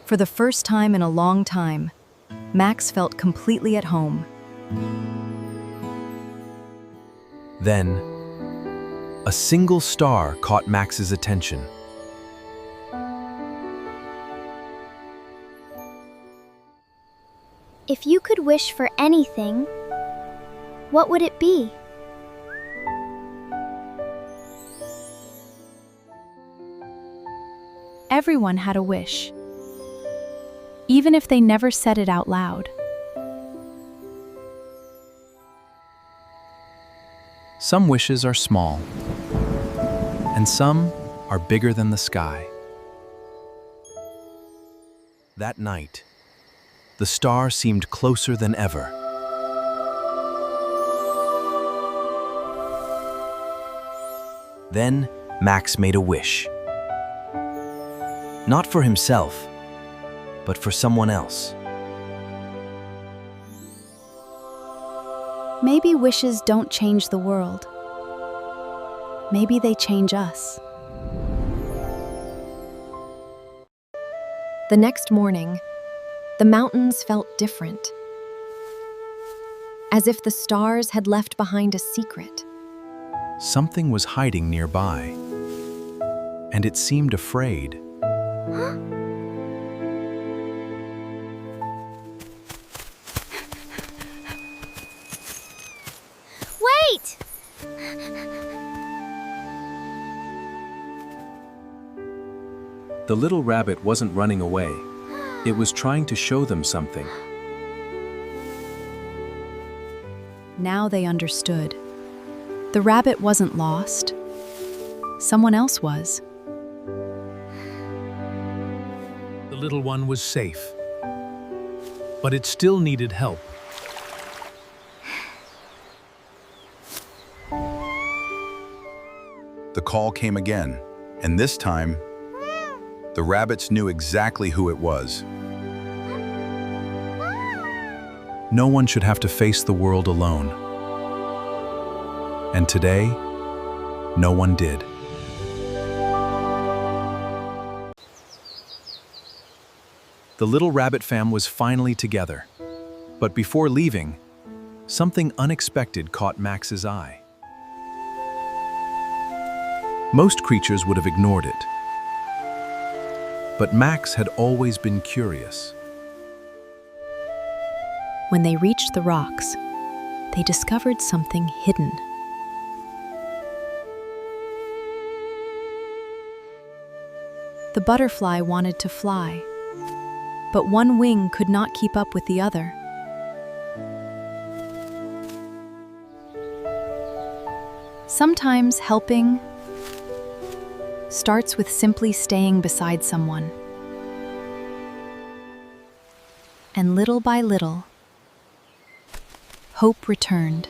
For the first time in a long time, Max felt completely at home. Then, a single star caught Max's attention. If you could wish for anything, what would it be? Everyone had a wish, even if they never said it out loud. Some wishes are small, and some are bigger than the sky. That night, the star seemed closer than ever. Then Max made a wish. Not for himself, but for someone else. Maybe wishes don't change the world. Maybe they change us. The next morning, the mountains felt different, as if the stars had left behind a secret. Something was hiding nearby, and it seemed afraid. Wait! The little rabbit wasn't running away. It was trying to show them something. Now they understood. The rabbit wasn't lost. Someone else was. The little one was safe, but it still needed help. The call came again, and this time, the rabbits knew exactly who it was. No one should have to face the world alone. And today, no one did. The little rabbit fam was finally together. But before leaving, something unexpected caught Max's eye. Most creatures would have ignored it. But Max had always been curious. When they reached the rocks, they discovered something hidden. The butterfly wanted to fly, but one wing could not keep up with the other. Sometimes helping starts with simply staying beside someone. And little by little, hope returned.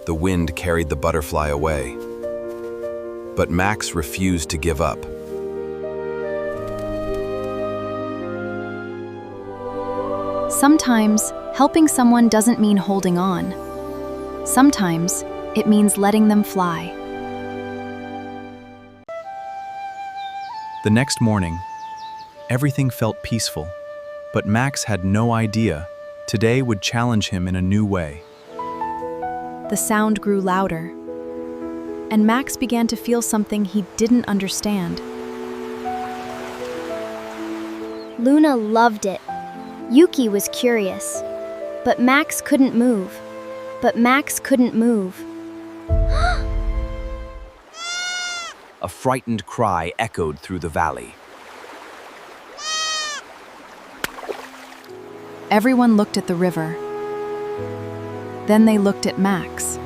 The wind carried the butterfly away. But Max refused to give up. Sometimes, helping someone doesn't mean holding on. Sometimes, it means letting them fly. The next morning, everything felt peaceful, but Max had no idea today would challenge him in a new way. The sound grew louder, and Max began to feel something he didn't understand. Luna loved it. Yuki was curious. But Max couldn't move. A frightened cry echoed through the valley. Everyone looked at the river. Then they looked at Max.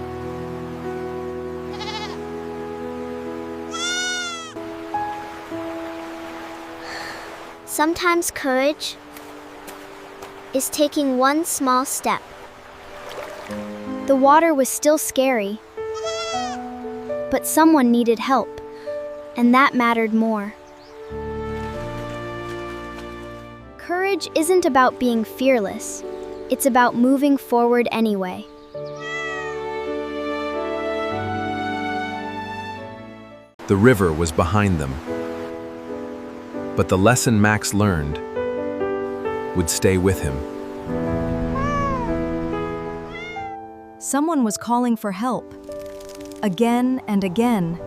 Sometimes courage is taking one small step. The water was still scary, but someone needed help, and that mattered more. Courage isn't about being fearless. It's about moving forward anyway. The river was behind them. But the lesson Max learned would stay with him. Someone was calling for help. Again and again.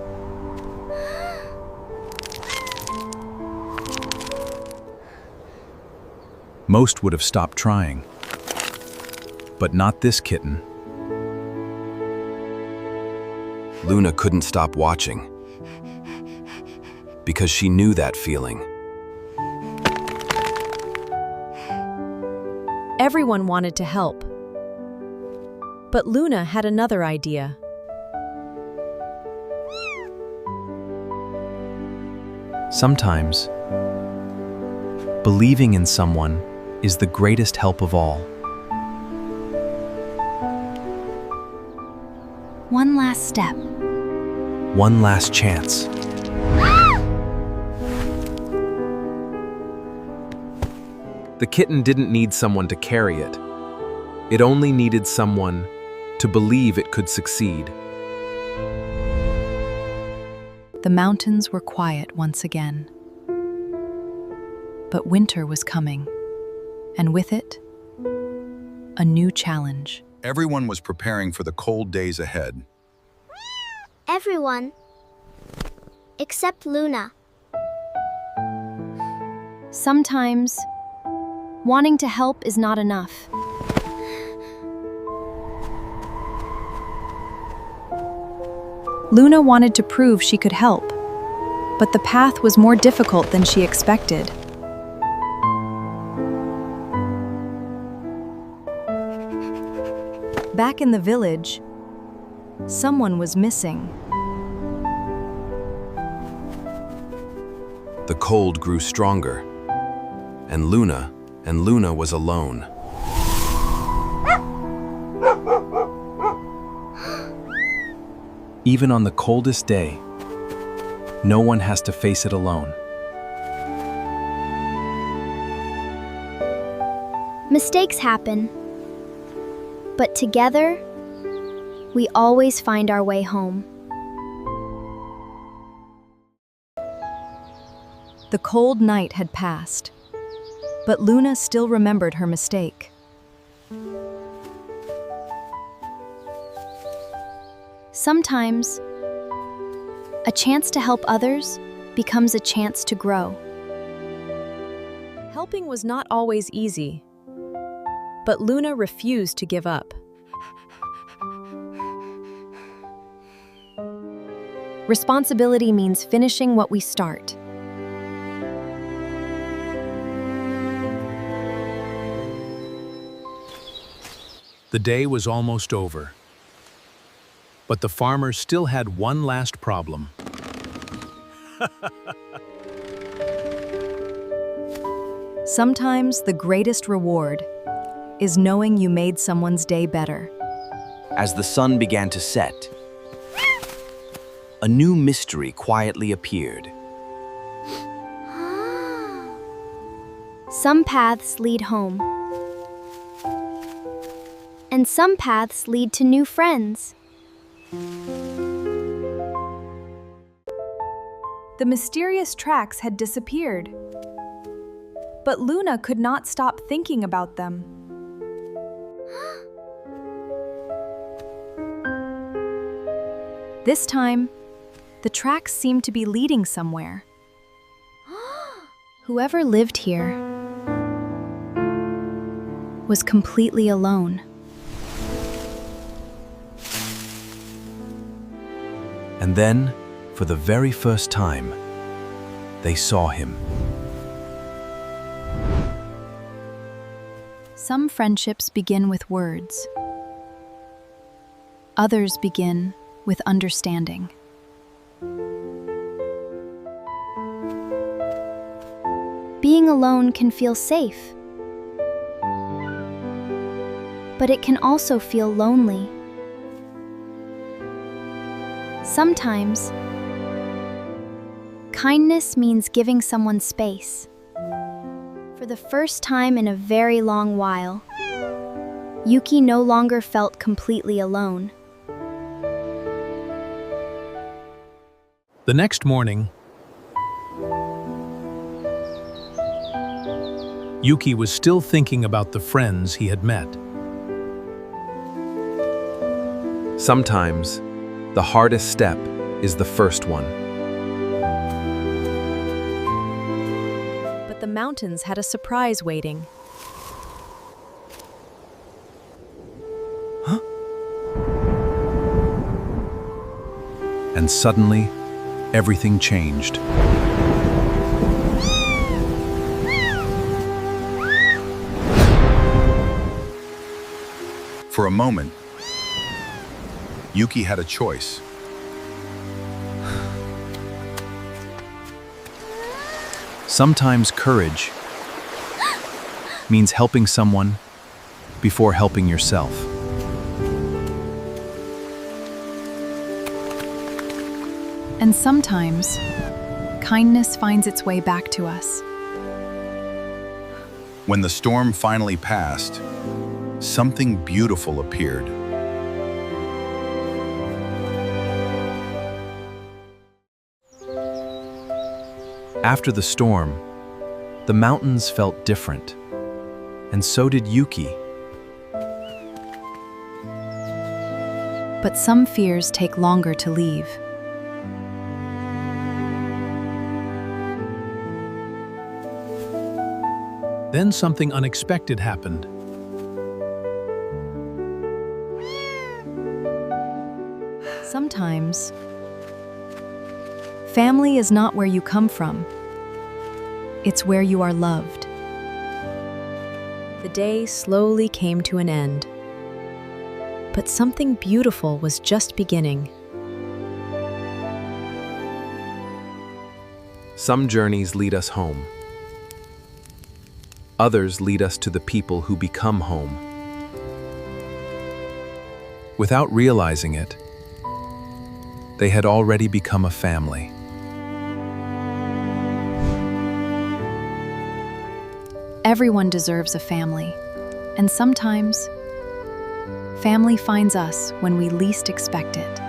Most would have stopped trying. But not this kitten. Luna couldn't stop watching because she knew that feeling. Everyone wanted to help. But Luna had another idea. Sometimes, believing in someone is the greatest help of all. One last step. One last chance. The kitten didn't need someone to carry it. It only needed someone to believe it could succeed. The mountains were quiet once again. But winter was coming, and with it, a new challenge. Everyone was preparing for the cold days ahead. Everyone. Except Luna. Sometimes, wanting to help is not enough. Luna wanted to prove she could help, but the path was more difficult than she expected. Back in the village, someone was missing. The cold grew stronger, and Luna was alone. Even on the coldest day, no one has to face it alone. Mistakes happen. But together, we always find our way home. The cold night had passed, but Luna still remembered her mistake. Sometimes, a chance to help others becomes a chance to grow. Helping was not always easy, but Luna refused to give up. Responsibility means finishing what we start. The day was almost over. But the farmer still had one last problem. Sometimes the greatest reward is knowing you made someone's day better. As the sun began to set, a new mystery quietly appeared. Some paths lead home. And some paths lead to new friends. The mysterious tracks had disappeared, but Luna could not stop thinking about them. This time, the tracks seemed to be leading somewhere. Whoever lived here was completely alone. And then, for the very first time, they saw him. Some friendships begin with words. Others begin with understanding. Being alone can feel safe, but it can also feel lonely. Sometimes, kindness means giving someone space. For the first time in a very long while, Yuki no longer felt completely alone. The next morning, Yuki was still thinking about the friends he had met. Sometimes, the hardest step is the first one. But the mountains had a surprise waiting. And suddenly, everything changed. For a moment, Yuki had a choice. Sometimes courage means helping someone before helping yourself. And sometimes, kindness finds its way back to us. When the storm finally passed, something beautiful appeared. After the storm, the mountains felt different, and so did Yuki. But some fears take longer to leave. Then something unexpected happened. Sometimes, family is not where you come from. It's where you are loved. The day slowly came to an end. But something beautiful was just beginning. Some journeys lead us home. Others lead us to the people who become home. Without realizing it, they had already become a family. Everyone deserves a family, and sometimes, family finds us when we least expect it.